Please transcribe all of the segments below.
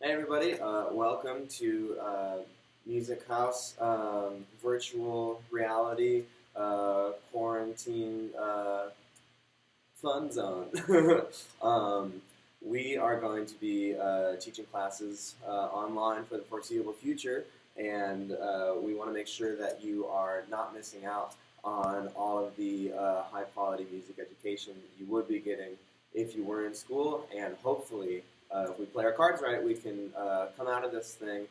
Hey everybody, welcome to Music House virtual reality quarantine fun zone. um, we are going to be teaching classes online for the foreseeable future, and we want to make sure that you are not missing out on all of the high quality music education that you would be getting if you were in school, and hopefully, if we play our cards right, we can come out of this thing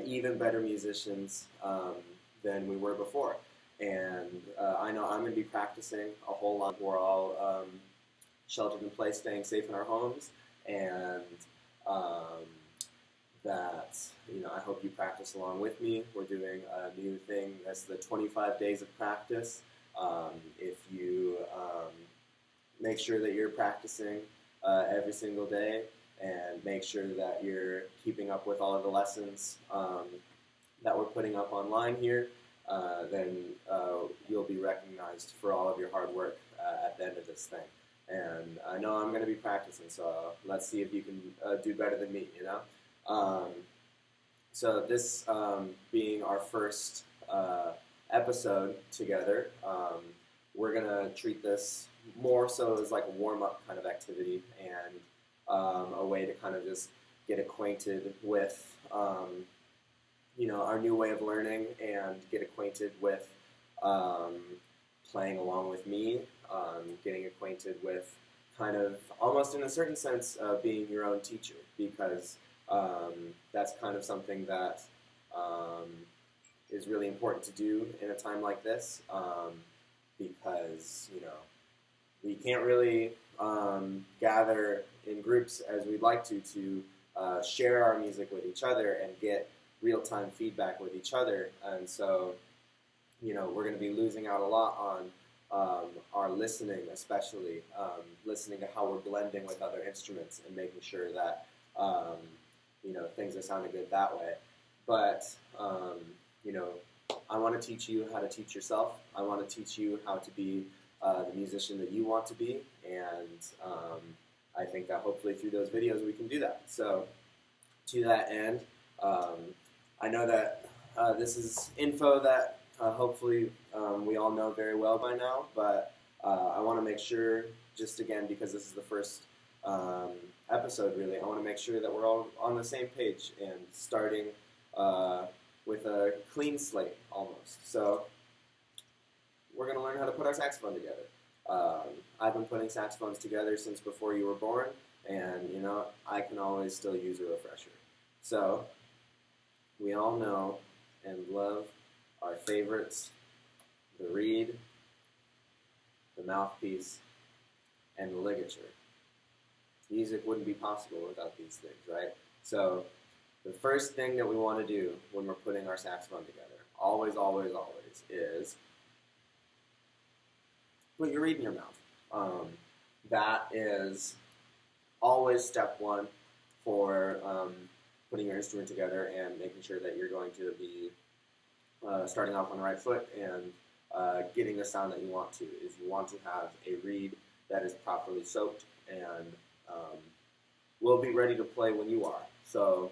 even better musicians than we were before. And I know I'm going to be practicing a whole lot. We're all sheltered in place, staying safe in our homes, and um, that I hope you practice along with me. We're doing a new thing that's the 25 days of practice. If you make sure that you're practicing every single day and make sure that you're keeping up with all of the lessons that we're putting up online here, then you'll be recognized for all of your hard work at the end of this thing. And I know I'm going to be practicing, so let's see if you can do better than me, Um, so this being our first episode together, we're going to treat this more so as like a warm-up kind of activity and a way to kind of just get acquainted with our new way of learning and get acquainted with playing along with me, getting acquainted with kind of almost in a certain sense being your own teacher, because that's kind of something that is really important to do in a time like this, because we can't really gather in groups as we'd like to share our music with each other and get real-time feedback with each other. And so, we're going to be losing out a lot on our listening, especially listening to how we're blending with other instruments and making sure that, things are sounding good that way. But, I want to teach you how to teach yourself. I want to teach you how to be the musician that you want to be, and I think that hopefully through those videos we can do that. So to that end, I know that this is info that hopefully we all know very well by now, but I want to make sure, just again, because this is the first episode really, I want to make sure that we're all on the same page and starting with a clean slate almost. So we're going to learn how to put our saxophone together. I've been putting saxophones together since before you were born, and I can always still use a refresher. So we all know and love our favorites: the reed, the mouthpiece, and the ligature. Music wouldn't be possible without these things, right? So the first thing that we want to do when we're putting our saxophone together, always, always, always, is put your reed in your mouth. That is always step one for putting your instrument together and making sure that you're going to be starting off on the right foot and getting the sound that you want to. Is you want to have a reed that is properly soaked and will be ready to play when you are. So,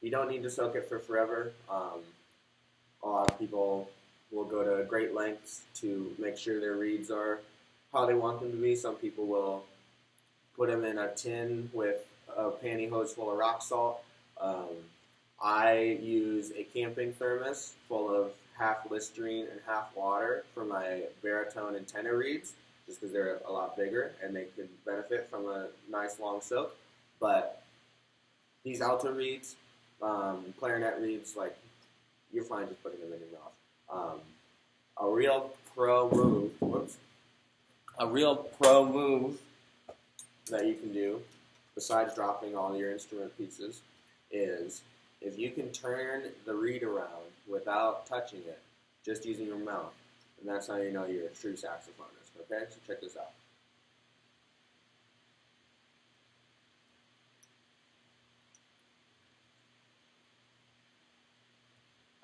you don't need to soak it for forever. A lot of people will go to great lengths to make sure their reeds are how they want them to be. Some people will put them in a tin with a pantyhose full of rock salt. I use a camping thermos full of half Listerine and half water for my baritone and tenor reeds, just because they're a lot bigger and they could benefit from a nice long soak. But these alto reeds, clarinet reeds, like, you're fine just putting them in your mouth. A real pro move that you can do, besides dropping all your instrument pieces, is if you can turn the reed around without touching it, just using your mouth, and that's how you know you're a true saxophonist. Okay, so check this out.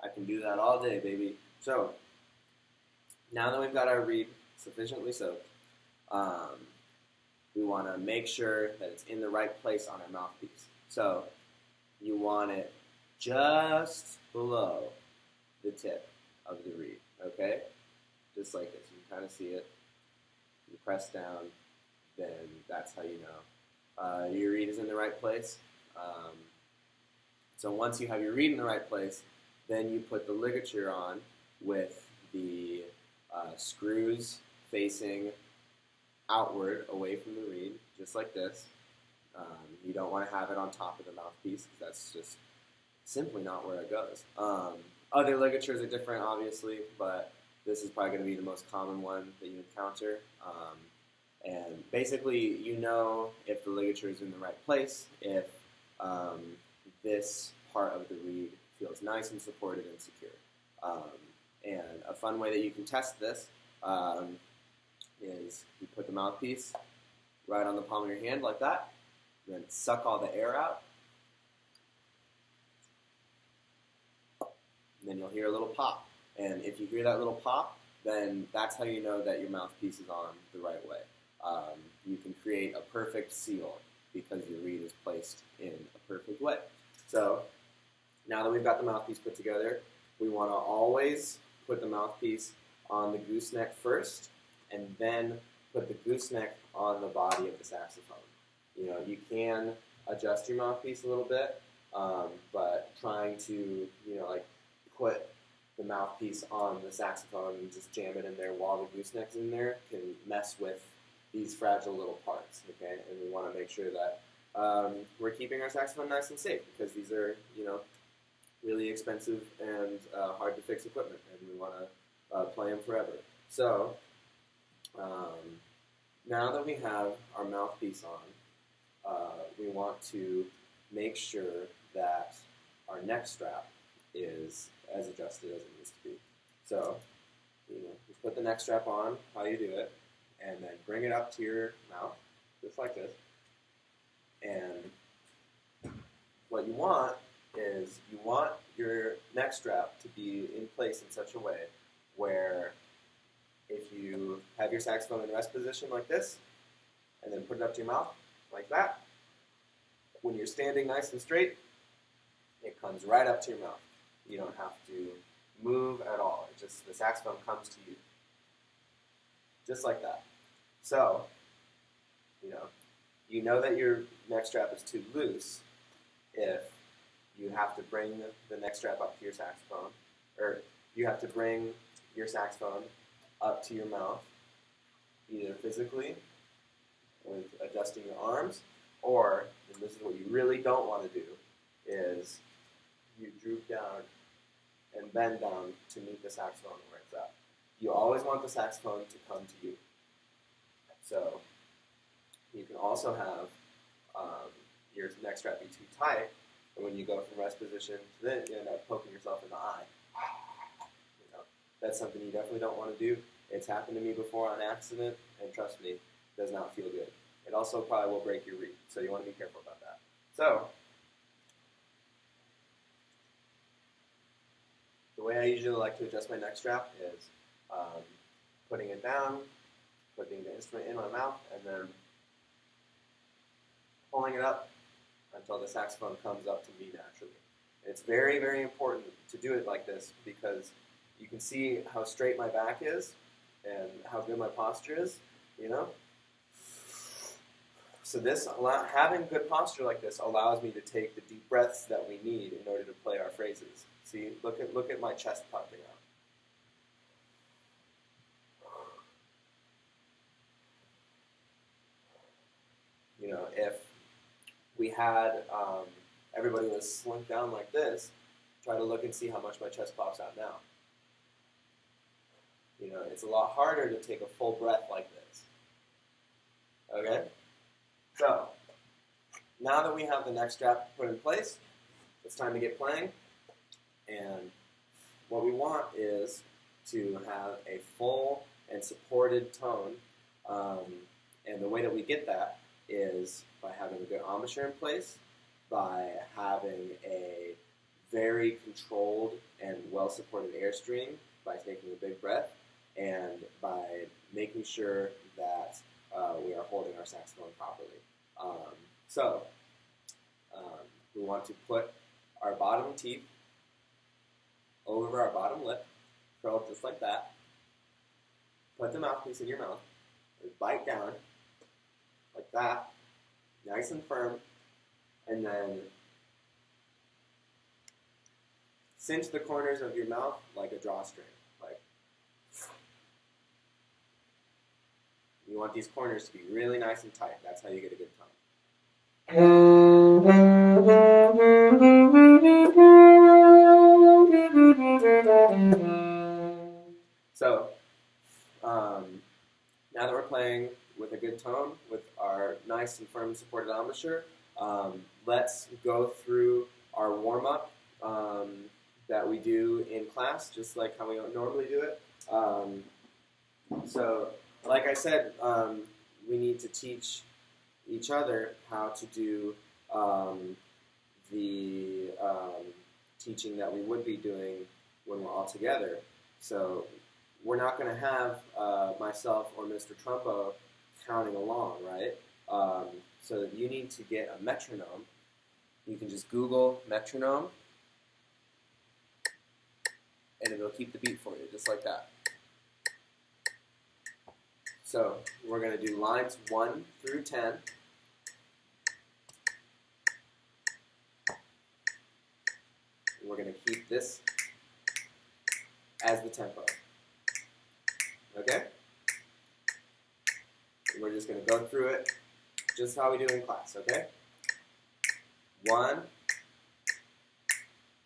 I can do that all day, baby. So now that we've got our reed sufficiently soaked, we want to make sure that it's in the right place on our mouthpiece. So you want it just below the tip of the reed, okay? Just like this. You can kind of see it. You press down, then that's how you know your reed is in the right place. So once you have your reed in the right place, then you put the ligature on with the screws facing outward away from the reed, just like this. You don't want to have it on top of the mouthpiece because that's just simply not where it goes. Other ligatures are different, obviously, but this is probably going to be the most common one that you encounter. And basically, you know if the ligature is in the right place, if this part of the reed feels nice and supported and secure. And a fun way that you can test this is you put the mouthpiece right on the palm of your hand like that, then suck all the air out, and then you'll hear a little pop. And if you hear that little pop, then that's how you know that your mouthpiece is on the right way. You can create a perfect seal because your reed is placed in a perfect way. So now that we've got the mouthpiece put together, we want to always put the mouthpiece on the gooseneck first, and then put the gooseneck on the body of the saxophone. You know, you can adjust your mouthpiece a little bit, but trying to, like put the mouthpiece on the saxophone and just jam it in there while the gooseneck's in there can mess with these fragile little parts, okay? And we want to make sure that we're keeping our saxophone nice and safe because these are, really expensive and hard to fix equipment, and we want to play them forever. So now that we have our mouthpiece on, we want to make sure that our neck strap is as adjusted as it needs to be. So, you put the neck strap on, how you do it, and then bring it up to your mouth, just like this. And what you want is you want your neck strap to be in place in such a way where if you have your saxophone in rest position like this, and then put it up to your mouth like that, when you're standing nice and straight, it comes right up to your mouth. You don't have to move at all. It just, the saxophone comes to you. Just like that. So, you know that your neck strap is too loose if you have to bring the neck strap up to your saxophone, or you have to bring your saxophone up to your mouth, either physically with adjusting your arms, or, and this is what you really don't want to do, is you droop down and bend down to meet the saxophone where it's at. You always want the saxophone to come to you. So you can also have your neck strap be too tight, and when you go from rest position to then, you end up poking yourself in the eye. That's something you definitely don't want to do. It's happened to me before on accident, and trust me, it does not feel good. It also probably will break your reed, so you want to be careful about that. So, the way I usually like to adjust my neck strap is putting it down, putting the instrument in my mouth, and then pulling it up until the saxophone comes up to me naturally. It's very, very important to do it like this because you can see how straight my back is and how good my posture is, So having good posture like this allows me to take the deep breaths that we need in order to play our phrases. See, look at my chest puffing out. If we had everybody was slumped down like this, try to look and see how much my chest pops out now. It's a lot harder to take a full breath like this. Okay? So, now that we have the neck strap put in place, it's time to get playing. And what we want is to have a full and supported tone. And the way that we get that is by having a good embouchure in place, by having a very controlled and well-supported airstream, by taking a big breath, and by making sure that we are holding our saxophone properly. So we want to put our bottom teeth over our bottom lip, curled just like that. Put the mouthpiece in your mouth, and bite down like that, nice and firm, and then cinch the corners of your mouth like a drawstring. Like, you want these corners to be really nice and tight. That's how you get a good tone. So, now that we're playing with a good tone, with our nice and firm supported embouchure, let's go through our warm-up that we do in class, just like how we normally do it. So, like I said, we need to teach each other how to do the teaching that we would be doing when we're all together. So we're not going to have myself or Mr. Trumbo counting along, right? So you need to get a metronome. You can just Google metronome, and it'll keep the beat for you, just like that. So we're going to do lines 1 through 10. We're going to keep this as the tempo. Okay? We're just going to go through it just how we do in class, okay? 1,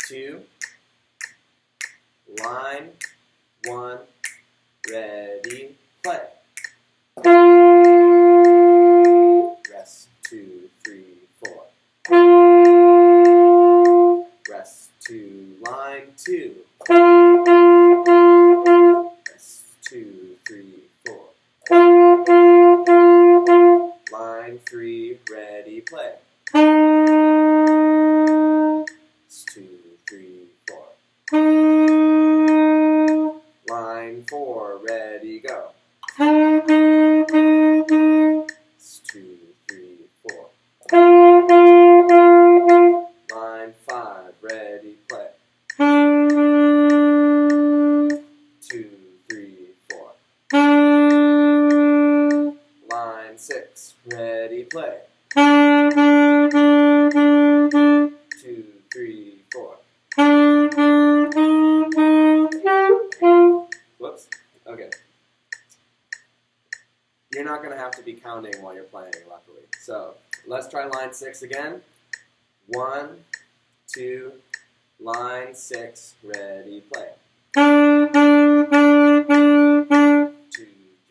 2, line 1, ready, play. Rest 2, 3, 4. Rest 2, line 2. Rest 2, 3, 4. Line 3, ready, play. Rest 2, 3, 4. Line 4, ready, go. Rest 2, 3, 4. Line 5, ready, play. 2, 3, 4. Line 6, ready, play. 2, 3, 4. Whoops. Okay. You're not going to have to be counting while you're playing, luckily. So let's try line 6 again. 1, 2, line 6, ready, play. 2,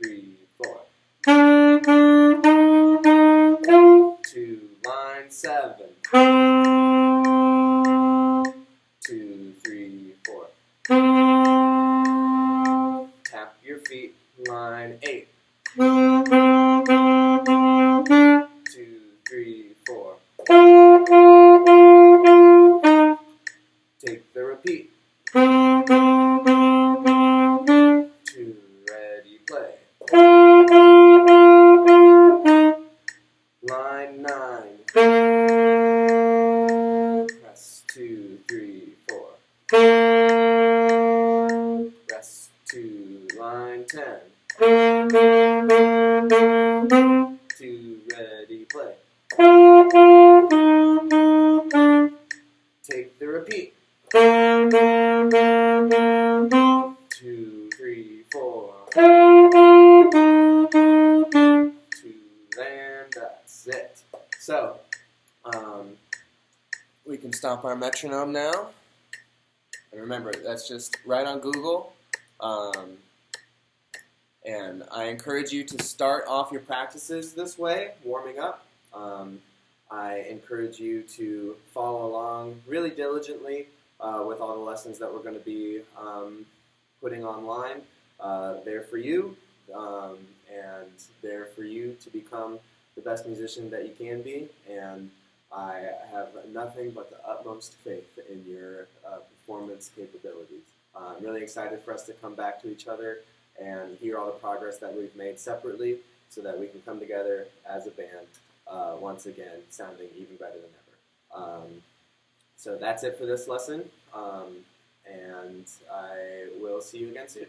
3, 4. 2, line 7. 2, 3, 4. Tap your feet, line 8. 2, 3, 4. Take the repeat. 2, ready, play. Line 9. Press 2, 3, 4. Rest 2, line 10. 2, ready, play. Take the repeat. 2, 3, 4. 2, and that's it. So, we can stop our metronome now. And remember, that's just right on Google. And I encourage you to start off your practices this way, warming up. I encourage you to follow along really diligently with all the lessons that we're going to be putting online. They're for you, and they're for you to become the best musician that you can be. And I have nothing but the utmost faith in your performance capabilities. I'm really excited for us to come back to each other and hear all the progress that we've made separately. so that we can come together as a band once again, sounding even better than ever. So that's it for this lesson, and I will see you again soon.